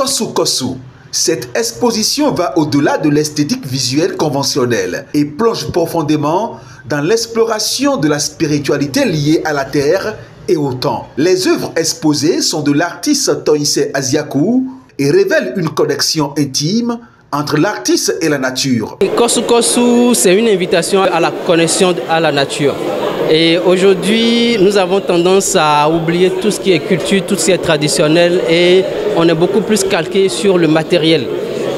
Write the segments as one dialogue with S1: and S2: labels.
S1: Kosu Kosu. Cette exposition va au-delà de l'esthétique visuelle conventionnelle et plonge profondément dans l'exploration de la spiritualité liée à la terre et au temps. Les œuvres exposées sont de l'artiste Toïse Asiakou et révèlent une connexion intime entre l'artiste et la nature.
S2: Kosu Kosu, c'est une invitation à la connexion à la nature. Et aujourd'hui, nous avons tendance à oublier tout ce qui est culture, tout ce qui est traditionnel et on est beaucoup plus calqué sur le matériel.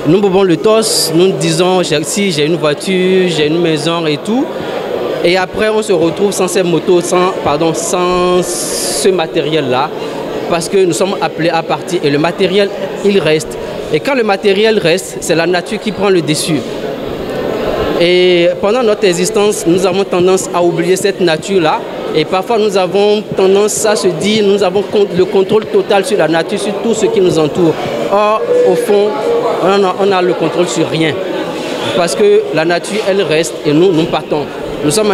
S2: Nous buvons le toss, nous disons si j'ai une voiture, j'ai une maison et tout. Et après, on se retrouve sans ces motos, sans ce matériel-là, parce que nous sommes appelés à partir et le matériel, il reste. Et quand le matériel reste, c'est la nature qui prend le dessus. Et pendant notre existence, nous avons tendance à oublier cette nature-là. Et parfois, nous avons tendance à se dire, nous avons le contrôle total sur la nature, sur tout ce qui nous entoure. Or, au fond, on a le contrôle sur rien. Parce que la nature, elle reste et nous partons. Nous sommes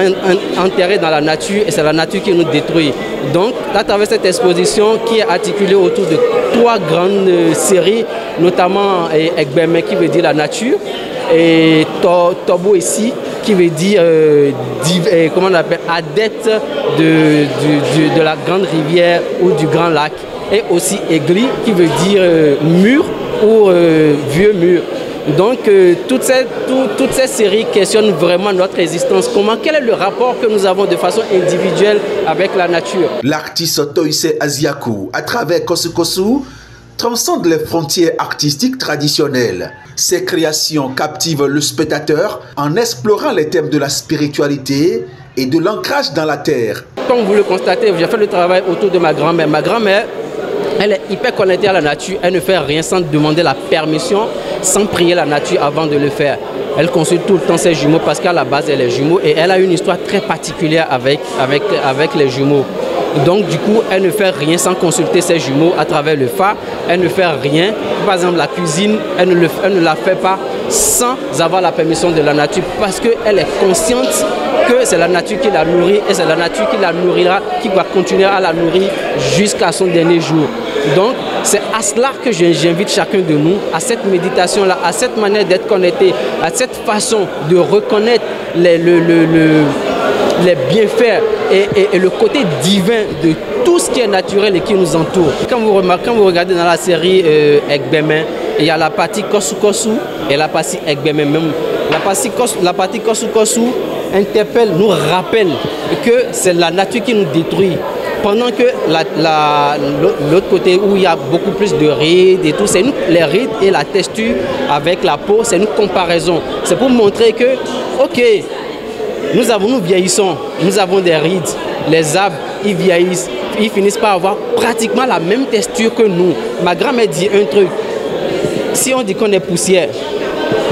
S2: enterrés dans la nature et c'est la nature qui nous détruit. Donc, à travers cette exposition qui est articulée autour de 3 grandes séries, notamment Egbeme qui veut dire la nature, et Tobo ici qui veut dire comment on appelle, adepte de la grande rivière ou du grand lac, et aussi Egli qui veut dire mur ou vieux mur. Donc toutes ces séries questionnent vraiment notre existence. Quel est le rapport que nous avons de façon individuelle avec la nature?
S1: L'artiste Toïse Asiakou, à travers Kosu Kosu, transcende les frontières artistiques traditionnelles. Ses créations captivent le spectateur en explorant les thèmes de la spiritualité et de l'ancrage dans la terre.
S2: Comme vous le constatez, j'ai fait le travail autour de ma grand-mère. Ma grand-mère, elle est hyper connectée à la nature. Elle ne fait rien sans demander la permission, sans prier la nature avant de le faire. Elle consulte tout le temps ses jumeaux parce qu'à la base, elle est jumeau et elle a une histoire très particulière avec les jumeaux. Donc du coup, elle ne fait rien sans consulter ses jumeaux à travers le phare. Elle ne fait rien. Par exemple, la cuisine, elle ne la fait pas sans avoir la permission de la nature parce qu'elle est consciente que c'est la nature qui la nourrit et c'est la nature qui la nourrira, qui va continuer à la nourrir jusqu'à son dernier jour. Donc, c'est à cela que j'invite chacun de nous, à cette méditation-là, à cette manière d'être connecté, à cette façon de reconnaître les bienfaits et le côté divin de tout ce qui est naturel et qui nous entoure. Quand vous regardez dans la série Egbeme, il y a la partie Kosu Kosu et la partie Egbeme même. La partie Kosu Kosu interpelle, nous rappelle que c'est la nature qui nous détruit. Pendant que l'autre côté où il y a beaucoup plus de rides et tout, c'est les rides et la texture avec la peau, c'est une comparaison. C'est pour montrer que, ok, nous vieillissons, nous avons des rides, les arbres, ils vieillissent, ils finissent par avoir pratiquement la même texture que nous. Ma grand-mère dit un truc, si on dit qu'on est poussière,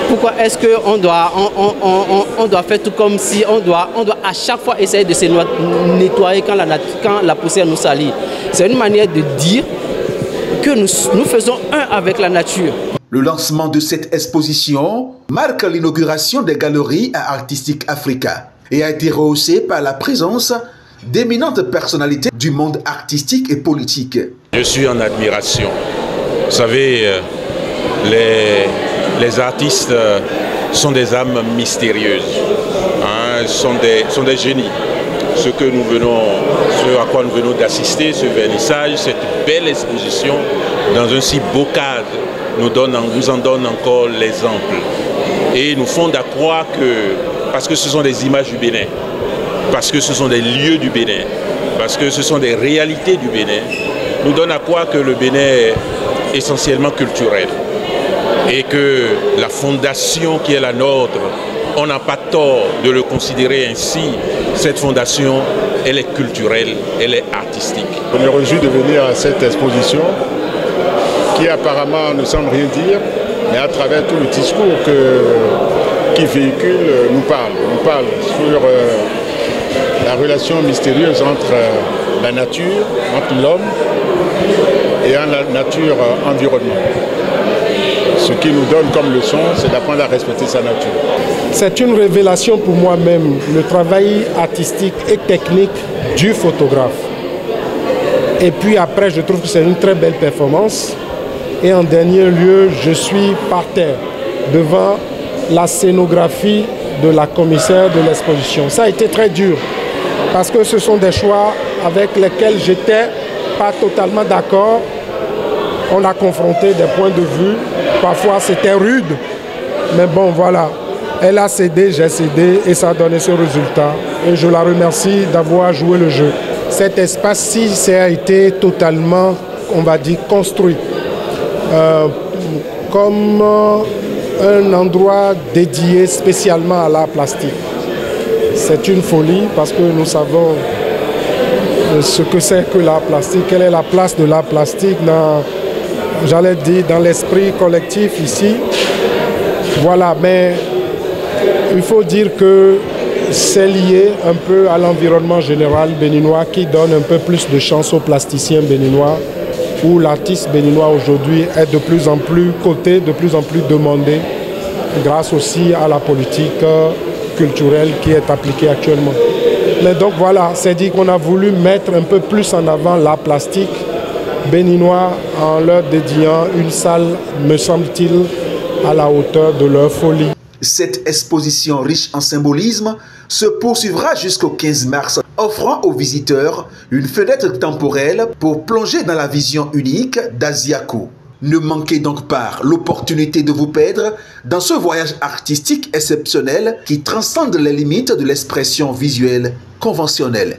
S2: pourquoi est-ce qu'on doit faire tout comme si on doit à chaque fois essayer de se nettoyer quand la poussière nous salit? C'est une manière de dire que nous faisons un avec la nature.
S1: Le lancement de cette exposition marque l'inauguration des galeries artistiques Africa et a été rehaussé par la présence d'éminentes personnalités du monde artistique et politique.
S3: Je suis en admiration. Vous savez, les artistes sont des âmes mystérieuses, hein, sont des génies. Ce à quoi nous venons d'assister, ce vernissage, cette belle exposition dans un si beau cadre, nous en donne encore l'exemple. Et nous font à croire que, parce que ce sont des images du Bénin, parce que ce sont des lieux du Bénin, parce que ce sont des réalités du Bénin, nous donnent à croire que le Bénin est essentiellement culturel. Et que la fondation qui est la nôtre, on n'a pas tort de le considérer ainsi. Cette fondation, elle est culturelle, elle est artistique.
S4: On est réjoui de venir à cette exposition qui apparemment ne semble rien dire, mais à travers tout le discours qui véhicule nous parle sur la relation mystérieuse entre la nature, entre l'homme et la nature environnement. Ce qui nous donne comme leçon, c'est d'apprendre à respecter sa nature.
S5: C'est une révélation pour moi-même, le travail artistique et technique du photographe. Et puis après, je trouve que c'est une très belle performance. Et en dernier lieu, je suis par terre devant la scénographie de la commissaire de l'exposition. Ça a été très dur parce que ce sont des choix avec lesquels j'étais pas totalement d'accord. On a confronté des points de vue. Parfois, c'était rude. Mais bon, voilà. Elle a cédé, j'ai cédé et ça a donné ce résultat. Et je la remercie d'avoir joué le jeu. Cet espace-ci, ça a été totalement, on va dire, construit comme un endroit dédié spécialement à l'art plastique. C'est une folie parce que nous savons ce que c'est que l'art plastique, quelle est la place de l'art plastique dans, j'allais dire, dans l'esprit collectif ici. Voilà, mais il faut dire que c'est lié un peu à l'environnement général béninois qui donne un peu plus de chance aux plasticiens béninois, où l'artiste béninois aujourd'hui est de plus en plus coté, de plus en plus demandé, grâce aussi à la politique culturelle qui est appliquée actuellement. Mais donc voilà, c'est dit qu'on a voulu mettre un peu plus en avant l'art plastique béninois en leur dédiant une salle, me semble-t-il, à la hauteur de leur folie.
S1: Cette exposition riche en symbolisme se poursuivra jusqu'au 15 mars, offrant aux visiteurs une fenêtre temporelle pour plonger dans la vision unique d'Asiaco. Ne manquez donc pas l'opportunité de vous perdre dans ce voyage artistique exceptionnel qui transcende les limites de l'expression visuelle conventionnelle.